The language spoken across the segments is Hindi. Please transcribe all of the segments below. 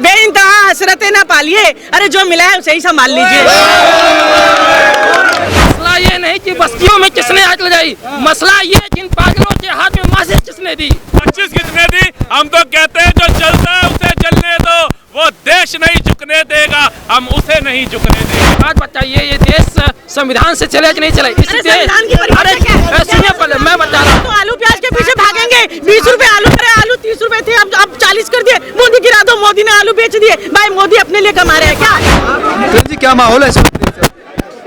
बेइंतहा हसरतें ना पालिए, अरे जो मिला है उसे ही संभाल लीजिए। मसला ये नहीं कि बस्तियों में किसने आग लगाई, मसला ये जिन पागलों के हाथ में माचिस किसने दी। माचिस किसने दी? हम तो कहते हैं जो जलता है उसे जलने दो, वो देश नहीं झुकने देगा, हम उसे नहीं झुकने देंगे। बात बताइए, ये देश संविधान से चले कि नहीं चले? इस देश सुनिए पहले मैं बता रहा हूँ। तो आलू प्याज के पीछे भागेंगे, 20 रुपए आलू, अरे आलू 30 रुपए थे, अब 40 कर दिए, मोदी गिरा दो, मोदी ने आलू बेच दिए। भाई मोदी अपने लिए कमा रहे हैं क्या? जी क्या माहौल है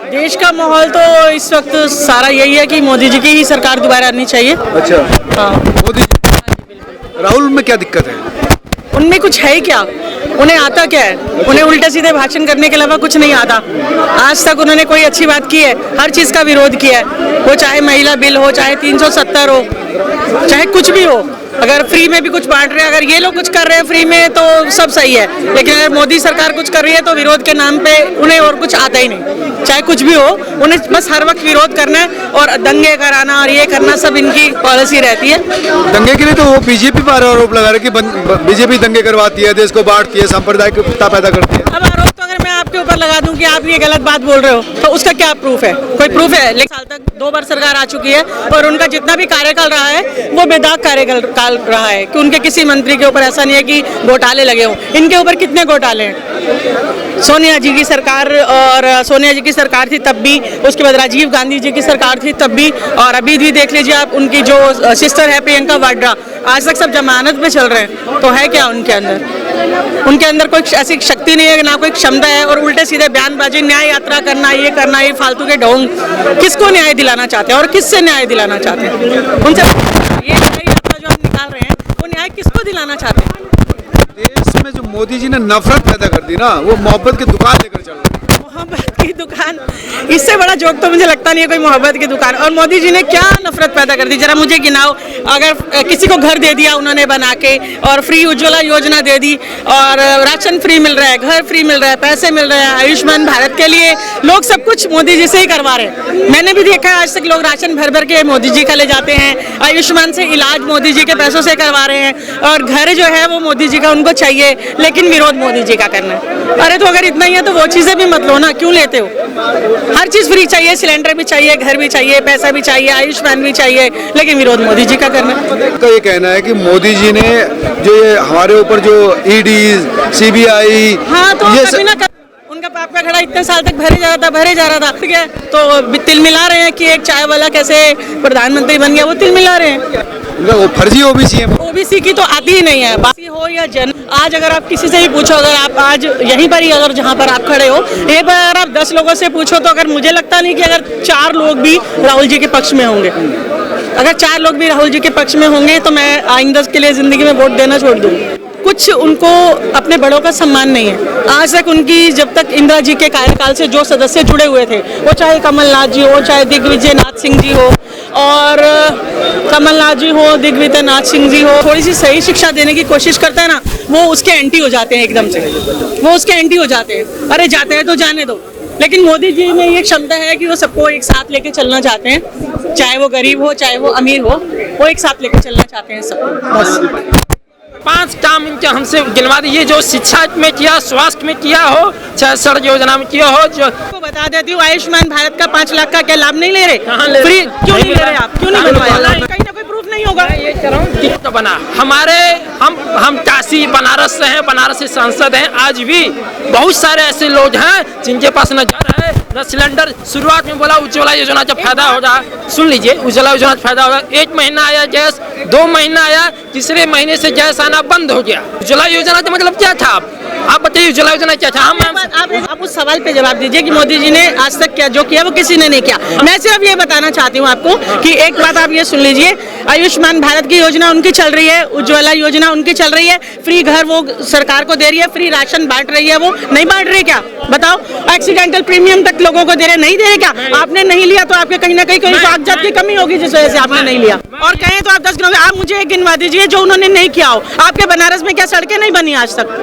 देश का माहौल तो इस वक्त सारा यही है कि मोदी जी की ही सरकार दोबारा आनी चाहिए। अच्छा, हाँ, मोदी राहुल में क्या दिक्कत है? उनमें कुछ है ही क्या? उन्हें आता क्या है? उन्हें उल्टे सीधे भाषण करने के अलावा कुछ नहीं आता। आज तक उन्होंने कोई अच्छी बात की है? हर चीज़ का विरोध किया है, वो चाहे महिला बिल हो, चाहे 370 हो, चाहे कुछ भी हो। अगर फ्री में भी कुछ बांट रहे हैं, अगर ये लोग कुछ कर रहे हैं फ्री में तो सब सही है, लेकिन अगर मोदी सरकार कुछ कर रही है तो विरोध के नाम पे उन्हें और कुछ आता ही नहीं। चाहे कुछ भी हो, उन्हें बस हर वक्त विरोध करना है और दंगे कराना और ये करना, सब इनकी पॉलिसी रहती है। दंगे के लिए तो वो बीजेपी पर आरोप लगा रहे कि बीजेपी दंगे करवाती है, देश को बांटती है, सांप्रदायिकता पैदा करती है। अब आरोप तो अगर मैं आपके ऊपर लगा दूं कि आप ये गलत बात बोल रहे हो तो उसका क्या प्रूफ है? कोई प्रूफ है? लेकिन साल तक 2 बार सरकार आ चुकी है और उनका जितना भी कार्यकाल रहा है वो बेदाग कार्यकाल रहा है कि उनके किसी मंत्री के ऊपर ऐसा नहीं है कि घोटाले लगे हों। इनके ऊपर कितने घोटाले हैं? सोनिया जी की सरकार, और सोनिया जी की सरकार थी तब भी, उसके बाद राजीव गांधी जी की सरकार थी तब भी, और अभी भी देख लीजिए आप, उनकी जो सिस्टर है प्रियंका वाड्रा, आज तक सब जमानत पे चल रहे हैं। तो है क्या उनके अंदर? उनके अंदर कोई ऐसी शक्ति नहीं है, ना कोई क्षमता है, और उल्टे सीधे बयानबाजी, न्याय यात्रा करना, ये फालतू के ढोंग। किसको न्याय दिलाना चाहते हैं और किससे न्याय दिलाना चाहते हैं? उनसे ये न्याय यात्रा जो आप निकाल रहे हैं वो न्याय किसको दिलाना चाहते हैं? देश में जो मोदी जी ने नफरत पैदा कर दी ना, वो मोहब्बत की दुकान लेकर चल रहे हैं। मोहब्बत की दुकान, इससे बड़ा जोक तो मुझे लगता नहीं है कोई मोहब्बत की दुकान। और मोदी जी ने क्या नफरत पैदा कर दी, जरा मुझे गिनाओ। अगर किसी को घर दे दिया उन्होंने बना के, और फ्री उज्ज्वला योजना दे दी, और राशन फ्री मिल रहा है, घर फ्री मिल रहा है, पैसे मिल रहे हैं, आयुष्मान भारत के लिए लोग सब कुछ मोदी जी से ही करवा रहे हैं। मैंने भी देखा है आज तक लोग राशन भर भर के मोदी जी का ले जाते हैं, आयुष्मान से इलाज मोदी जी के पैसों से करवा रहे हैं, और घर जो है वो मोदी जी का उनको चाहिए, लेकिन विरोध मोदी जी का करना है। अरे तो अगर इतना ही है तो वो चीज़ें भी मत लो ना, क्यों लेते हो? हर चीज़ फ्री चाहिए, सिलेंडर भी चाहिए, घर भी चाहिए, पैसा भी चाहिए, आयुष्मान भी चाहिए, लेकिन विरोध मोदी जी का करना है। तो ये कहना है कि मोदी जी ने जो ये हमारे ऊपर जो ईडी, सीबीआई, हाँ, तो कभी ना कभी उनका पाप का घड़ा इतने साल तक भरे जा रहा था, ठीक है, तो तिल मिला रहे हैं कि एक चाय वाला कैसे प्रधानमंत्री बन गया, वो तिल मिला रहे हैं। वो फर्जी ओबीसी है। ओबीसी की तो आती ही नहीं है, बासी हो या जन। आज अगर आप किसी से भी पूछो, अगर आप आज यहीं पर ही, अगर जहाँ पर आप खड़े हो, ये पर अगर आप 10 लोगों से पूछो तो अगर मुझे लगता नहीं कि अगर 4 लोग भी राहुल जी के पक्ष में होंगे, अगर 4 लोग भी राहुल जी के पक्ष में होंगे तो मैं आइंदा के लिए जिंदगी में वोट देना छोड़ दूंगी। कुछ उनको अपने बड़ों का सम्मान नहीं है। आज तक उनकी, जब तक इंदिरा जी के कार्यकाल से जो सदस्य जुड़े हुए थे, वो चाहे कमलनाथ जी हो, चाहे दिग्विजय नाथ सिंह जी हो, और कमलनाथ जी हो, दिग्विजय नाथ सिंह जी हो, थोड़ी सी सही शिक्षा देने की कोशिश करता है ना, वो उसके एंटी हो जाते हैं एकदम से, वो उसके एंटी हो जाते हैं। अरे जाते हैं तो जाने दो। लेकिन मोदी जी में ये क्षमता है कि वो सबको एक साथ लेके चलना चाहते हैं, चाहे वो गरीब हो, चाहे वो अमीर हो, वो एक साथ लेके चलना चाहते हैं सबको, बस। 5 काम इनके हमसे गिनवा दी, ये जो शिक्षा में किया, स्वास्थ्य में किया हो, चाहे सड़क योजना में किया हो। जो आपको बता देती हूँ, आयुष्मान भारत का 5 लाख का क्या लाभ नहीं ले रहे? फ्री क्यों नहीं ले रहे आप? क्यों नहीं बनवाया? कहीं ना कोई प्रूफ नहीं होगा। ये कह रहा हूँ तो बना हमारे, हम काशी बनारस से हैं, बनारस से सांसद हैं। आज भी बहुत सारे ऐसे लोग हैं जिनके पास न घर है न सिलेंडर। शुरुआत में बोला उज्ज्वला योजना जब फायदा होगा, सुन लीजिए, उज्ज्वला योजना फायदा होगा, 1 महीना आया गैस, 2 महीना आया, तीसरे महीने से गैस आना बंद हो गया। उज्ज्वला योजना का मतलब क्या था? आप बताइए उज्ज्वला योजना क्या था? आप उस सवाल पे जवाब दीजिए कि मोदी जी ने आज तक क्या जो किया वो किसी ने नहीं किया। मैं सिर्फ ये बताना चाहती हूँ आपको कि एक बात आप ये सुन लीजिए, आयुष्मान भारत की योजना उनकी चल रही है, उज्ज्वला योजना उनकी चल रही है, फ्री घर वो सरकार को दे रही है, फ्री राशन बांट रही है, वो नहीं बांट रही क्या? बताओ। एक्सीडेंटल प्रीमियम तक लोगों को दे रहे, नहीं दे रहे क्या? आपने नहीं लिया तो आपके कहीं ना कहीं कागजात की कमी होगी जिस वजह से आपने नहीं लिया। और कहें तो आप 10 गिनोगे, आप मुझे एक गिनवा दीजिए जो उन्होंने नहीं किया हो। आपके बनारस में क्या सड़कें नहीं बनी आज तक?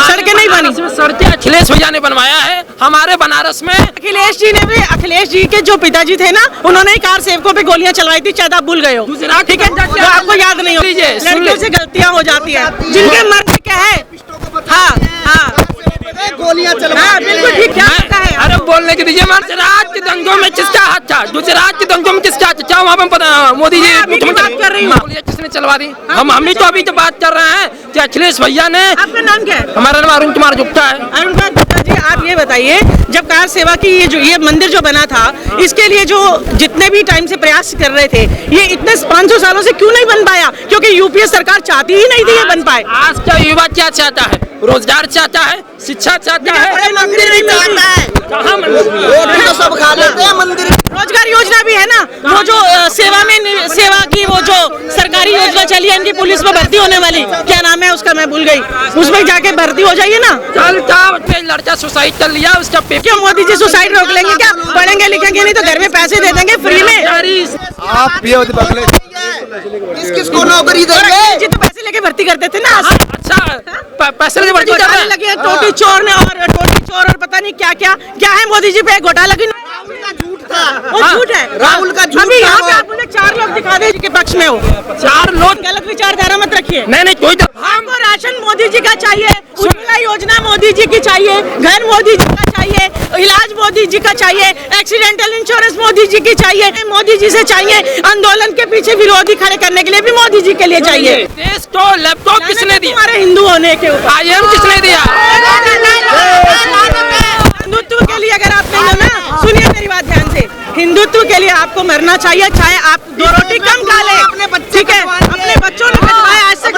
सड़कें नहीं बनी। सड़कें अखिलेश भैया ने बनवाया है हमारे बनारस में। अखिलेश जी ने भी, अखिलेश जी के जो पिताजी थे ना, उन्होंने ही कार सेवकों पे गोलियां चलवाई थी, शायद आप भूल गए हो, ठीक है, तो आपको याद नहीं हो। लड़कियों से गलतियां हो जाती है, जिनके मर्द क्या है। हाँ, बोलने के दीजिए। गुजरात के दंगों में किसका हाथ था? गुजरात के दंगों में किसका हाथ था? वहाँ पे मोदी जी मुख्यमंत्री किसने चलवा दी? हम ही तो अभी तो बात कर रहे हैं कि अखिलेश भैया ने। आपका नाम क्या है? हमारा नाम अरुण कुमार गुप्ता है। अरुण कुमार गुप्ता जी, आप ये बताइए, जब कार सेवा की ये मंदिर जो बना था, इसके लिए जो जितने भी टाइम से प्रयास कर रहे थे, ये इतने 500 सालों से क्यों नहीं बन पाया? क्योंकि यूपीए सरकार चाहती ही नहीं थी ये बन पाए। आज का युवा क्या चाहता है? रोजगार चाहता है, शिक्षा चाहता है, मंदिर नहीं चाहता है। कहाँ मंदिर? सब खा लेते हैं मंदिर। रोजगार योजना भी है ना, वो जो सेवा की वो जो सरकारी योजना चली है इनकी पुलिस में भर्ती होने वाली, क्या नाम है उसका, मैं भूल गई, उसमें जाके भर्ती हो जाइए ना। कल का लड़का सुसाइड कर लिया, उसका क्यों मोदी जी सुसाइड रोक लेंगे क्या? पढ़ेंगे लिखेंगे नहीं तो घर में पैसे दे देंगे फ्री में। आप ये किसको नौकरी देंगे? जी तो पैसे लेके भर्ती करते थे ना। अच्छा पैसे लेके भर्ती कर रहे हैं। लगे टोटी चोर और पता नहीं क्या है मोदी जी पे घोटाला की। वो झूठ है, राहुल का झूठ। अभी यहाँ पे आप मुझे 4 लोग दिखा दे के पक्ष में हो। 4 लोग गलत विचारधारा मत रखिए। नहीं कोई हमको राशन मोदी जी का चाहिए, उज्ज्वला योजना मोदी जी की चाहिए, घर मोदी जी का चाहिए, इलाज मोदी जी का चाहिए, एक्सीडेंटल इंश्योरेंस मोदी जी की चाहिए, मोदी जी से चाहिए, आंदोलन के पीछे विरोधी खड़े करने के लिए भी मोदी जी के लिए चाहिए। देश को लैपटॉप किसने दिया? हमारे हिंदू होने के ऊपर IM किसने दिया? हिंदुत्व के लिए अगर आप नहीं हो ना, सुनिए मेरी बात ध्यान से, हिंदुत्व के लिए आपको मरना चाहिए, चाहे आप 2 रोटी कम खा ले, ठीक है? अपने बच्चों ने कटवाया, आज तक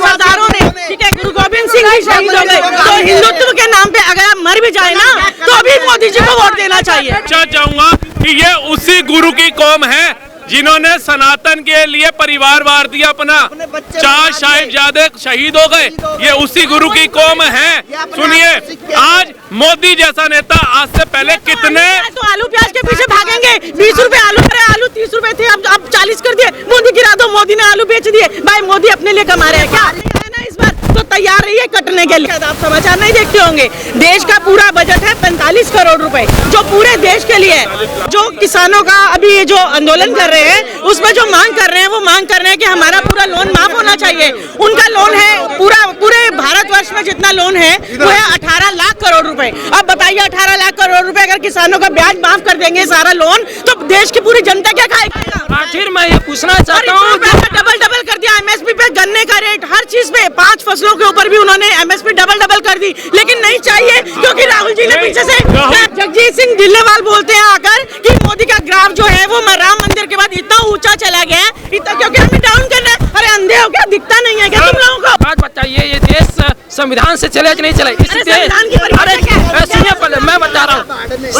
सरदारों ने, ठीक है? गुरु गोविंद सिंह जी शहीद हो गए, तो हिंदुत्व के नाम पे अगर आप मर भी जाए ना, तो भी मोदी जी को वोट देना चाहिए। अच्छा चाहूंगा कि ये उसी गुरु की कौम है जिन्होंने सनातन के लिए परिवार वार दिया अपना। 4 साहिबजादे शहीद हो गए, ये उसी गुरु की कौम है। सुनिए, आज मोदी जैसा नेता आज से पहले कितने तो आलू प्याज के पीछे भागेंगे। 20 रुपए आलू, अरे आलू 30 रुपए थे, अब 40 कर दिए। मोदी गिरा दो, मोदी ने आलू बेच दिए। भाई मोदी अपने लिए कमा रहे हैं क्या? है ना, इस बार तो तैयार रहिए कटने के लिए। आप समाचार नहीं देखते होंगे, देश का पूरा बजट है 45 करोड़ रुपए, जो पूरे देश के लिए है। जो किसानों का अभी ये जो आंदोलन कर रहे हैं, उसमें जो मांग कर रहे हैं, वो मांग कर रहे हैं कि हमारा पूरा लोन माफ होना चाहिए। उनका लोन है पूरे भारतवर्ष में जितना लोन है वो है 18 लाख करोड़ रुपए। अब बताइए 18 लाख करोड़ रुपए अगर किसानों का ब्याज माफ कर देंगे सारा लोन, तो देश की पूरी जनता क्या खाएगी? आखिर मैं ये पूछना चाहता हूँ, डबल कर दिया MSP पे, गन्ने का रेट, हर चीज पे, 5 फसलों के ऊपर भी उन्होंने MSP डबल कर दी, लेकिन नहीं चाहिए क्योंकि राहुल जी ने पीछे से। जगजीत सिंह ढिल्लेवाल बोलते हैं आकर कि मोदी का ग्राफ जो है वो राम मंदिर के बाद इतना ऊंचा चला गया है, इतना क्योंकि हमें डाउन कर रहा है। अरे अंधे हो क्या, दिखता नहीं है क्या तुम लोगों को? बात बताइए, ये देश संविधान से चले कि नहीं चले? इस देश, अरे सुनिए पहले मैं बता रहा हूँ,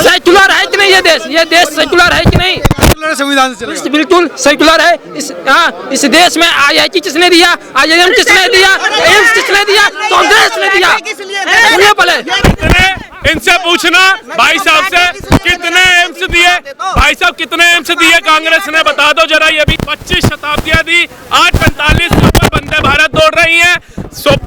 सेक्युलर है कि नहीं ये देश सेक्युलर है कि नहीं? संविधान से बिल्कुल सेक्युलर है। इस देश में IIT किसने दिया? IIM किसने दिया? एम्स किसने दिया? कांग्रेस ने दिया। सुनिए पहले इनसे पूछना भाई साहब से, कितने एम्स दिए भाई साहब, कितने एम्स दिए कांग्रेस ने? बता दो जरा। ये भी 25 शताब्दियां दी, आज 45 के ऊपर वंदे भारत दौड़ रही है।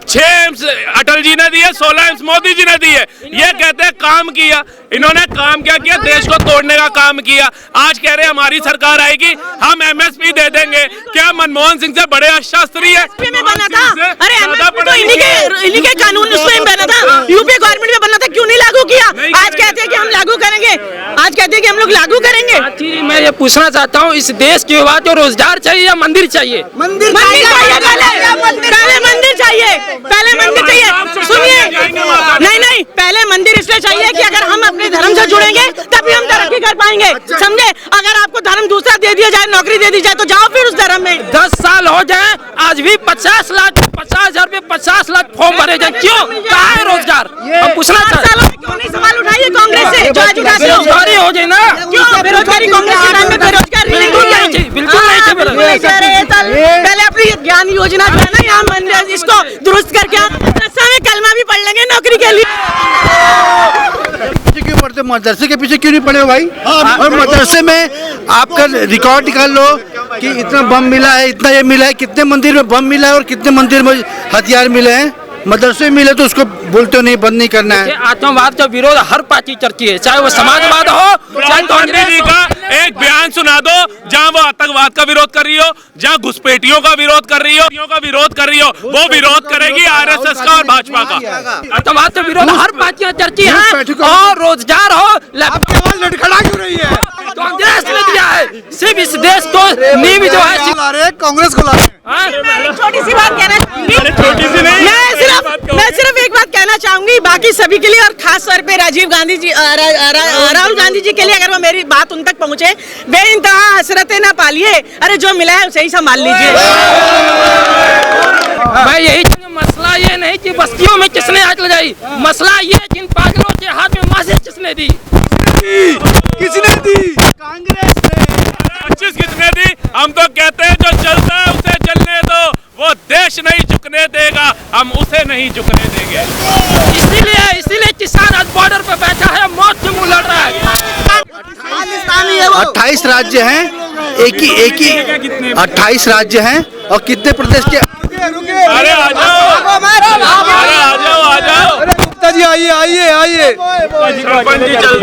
6 एम्स अटल जी ने दिए, 16 एम्स मोदी जी ने दिए। ये कहते हैं काम किया। इन्होंने काम क्या किया? देश को तोड़ने का काम किया। आज कह रहे हैं हमारी सरकार आएगी, हम MSP दे देंगे। क्या मनमोहन सिंह से बड़े अशास्त्री है? बना था, अरे MSP तो इन्हीं के कानून उसमें बना था, यूपी गवर्नमेंट में बना था, क्यों नहीं लागू किया? आज कहते हैं कि हम लागू करेंगे, आज कहते हैं कि हम लोग लागू करेंगे। मैं ये पूछना चाहता हूँ, इस देश के युवा को रोजगार चाहिए या मंदिर चाहिए? मंदिर चाहिए, पहले मंदिर चाहिए, पहले मंदिर चाहिए। सुनिए, नहीं, पहले मंदिर इसलिए चाहिए कि अगर हम अपने धर्म से जुड़ेंगे तभी हम तरक्की कर पाएंगे, समझे? अगर आपको धर्म दूसरा दे दिया जाए, नौकरी दे दी जाए, तो जाओ फिर उस धर्म में। 10 साल हो जाए, आज भी 50 लाख 50,000 पे 50 लाख फॉर्म भरे जाए, क्यों? कहाँ है रोजगार? हम पूछना चाहते हैं। क्यों नहीं सवाल उठाइए कांग्रेस से? बेरोजगारी हो जाए ना, क्यों बेरोजगारी? कांग्रेस के टाइम में बेरोजगारी बिल्कुल नहीं थी, बिल्कुल नहीं थी बेरोजगारी। पहले अपनी ज्ञान योजना जो है ना, यहाँ मंदिर इसको दुरुस्त करके में कलमा भी पढ़ लेंगे नौकरी के लिए। क्यों पढ़ते? मदरसे के पीछे क्यों नहीं पढ़े हो भाई? और मदरसे में आपका रिकॉर्ड निकाल लो कि इतना बम मिला है, इतना ये मिला है, कितने मंदिर में बम मिला है और कितने मंदिर में हथियार मिले हैं। मदरसे मिले तो उसको बोलते हो नहीं, बंद नहीं करना है। आतंकवाद का विरोध हर पार्टी करती है, चाहे वो समाजवाद हो चाहे कांग्रेस जी का एक बयान सुना दो जहां वो आतंकवाद का विरोध कर रही हो, जहां घुसपैठियों का विरोध कर रही हो, वो विरोध करेगी RSS का और भाजपा का। आतंकवाद का विरोध हर पार्टियां करती हैं। और रोजगार हो आपकी आवाज लड़खड़ा क्यों रही है? कांग्रेस ने दिया है, सिर्फ इस देश को नींव जो है ला रहे हैं, कांग्रेस को ला रहे हैं। हाँ? छोटी सी बात कहना चाहूंगी, छोटी सी नहीं, मैं सिर्फ एक बात कहना चाहूंगी, बाकी सभी के लिए और खास तौर पे राजीव गांधी जी, राहुल गांधी जी के लिए, अगर वो मेरी बात उन तक पहुंचे, बेइंतहा हसरतें ना पालिए, अरे जो मिला है उसे ही संभाल लीजिए। मैं यही कहूंगा, मसला ये नहीं कि बस्तियों में किसने आग लगाई, मसला ये कि इन पागलों के हाथ में माचिस किसने दी। किसने दी? कांग्रेस ने। 25 कितने दी? हम तो कहते हैं जो चलता है उसे चलने दो, वो देश नहीं झुकने देगा, हम उसे नहीं झुकने देंगे। इसीलिए किसान आज बॉर्डर पे बैठा है, मौत से मुंह लड़ रहा है। पाकिस्तानी है वो। 28 राज्य हैं, एक ही 28 राज्य हैं और कितने प्रदेश के? अरे आ जाओ, अरे आ जाओ, आ जाओ। गुप्ता जी आइए आइए आइए। सरपंच जी चल